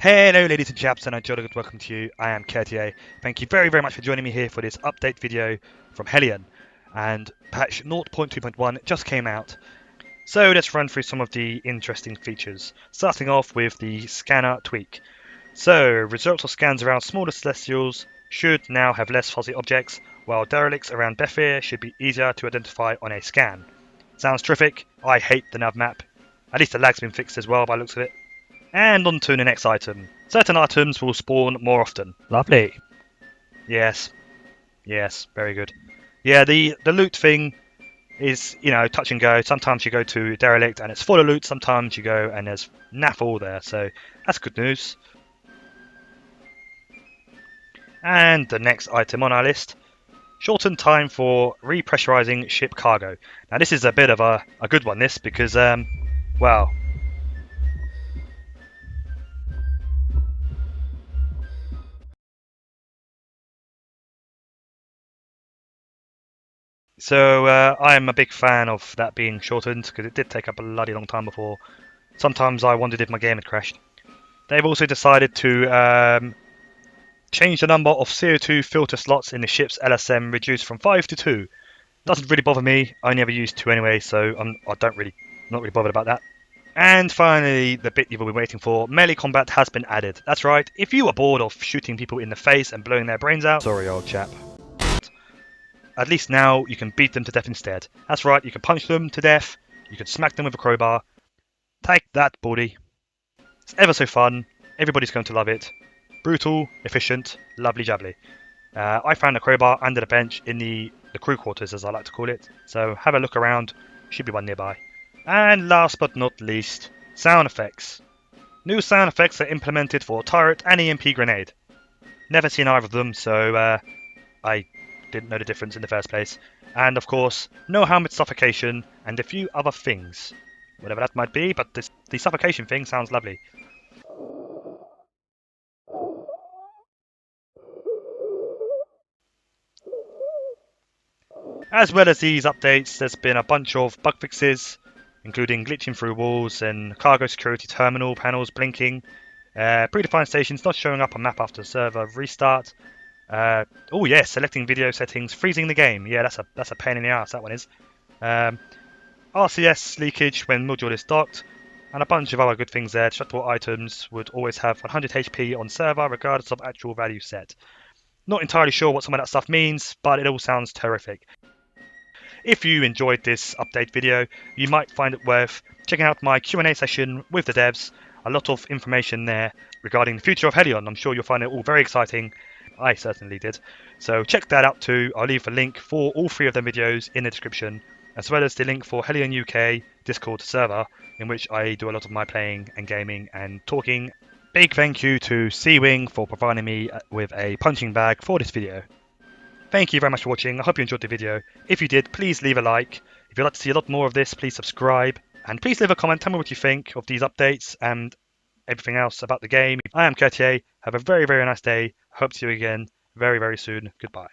Hello ladies and chaps, and a jolly good welcome to you. I am Kertier. Thank you very much for joining me here for this update video from Hellion. And patch 0.2.1 just came out. So let's run through some of the interesting features. Starting off with the scanner tweak. So results of scans around smaller celestials should now have less fuzzy objects, while derelicts around Bethir should be easier to identify on a scan. Sounds terrific. I hate the nav map. At least the lag's been fixed as well by the looks of it. And on to the next item. Certain items will spawn more often. Lovely. Yes. Yes, very good. Yeah, the loot thing is, touch and go. Sometimes you go to Derelict and it's full of loot. Sometimes you go and there's naff all there. So that's good news. And the next item on our list. Shorten time for repressurizing ship cargo. Now this is a bit of a good one, this, because, well... So I am a big fan of that being shortened because it did take a bloody long time before. Sometimes I wondered if my game had crashed. They've also decided to change the number of CO2 filter slots in the ship's LSM, reduced from 5 to 2. Doesn't really bother me. I never use 2 anyway, so I'm not really bothered about that. And finally, the bit you've all been waiting for, melee combat has been added. That's right, if you are bored of shooting people in the face and blowing their brains out, sorry old chap. At least now you can beat them to death instead. That's right, you can punch them to death, you can smack them with a crowbar. Take that, buddy. It's ever so fun, everybody's going to love it. Brutal, efficient, lovely jubbly. I found a crowbar under the bench in the crew quarters, as I like to call it, so have a look around, should be one nearby. And last but not least, sound effects. New sound effects are implemented for turret and EMP grenade. Never seen either of them, so I didn't know the difference in the first place. And of course, no helmet suffocation and a few other things. Whatever that might be, but the suffocation thing sounds lovely. As well as these updates, there's been a bunch of bug fixes, including glitching through walls and cargo security terminal panels blinking, predefined stations not showing up on map after server restart. Oh yes, selecting video settings, freezing the game. Yeah, that's a pain in the ass, that one is. RCS leakage when module is docked, and a bunch of other good things there. Destructible items would always have 100 HP on server, regardless of actual value set. Not entirely sure what some of that stuff means, but it all sounds terrific. If you enjoyed this update video, you might find it worth checking out my Q&A session with the devs. A lot of information there regarding the future of Hellion. I'm sure you'll find it all very exciting. I certainly did. So check that out too. I'll leave a link for all 3 of them videos in the description, as well as the link for Hellion UK Discord server, in which I do a lot of my playing and gaming and talking. Big thank you to C-Wing for providing me with a punching bag for this video. Thank you very much for watching. I hope you enjoyed the video. If you did, please leave a like. If you'd like to see a lot more of this, please subscribe. And please leave a comment. Tell me what you think of these updates and everything else about the game. I am Kertier. Have a very nice day. Hope to see you again very soon. Goodbye.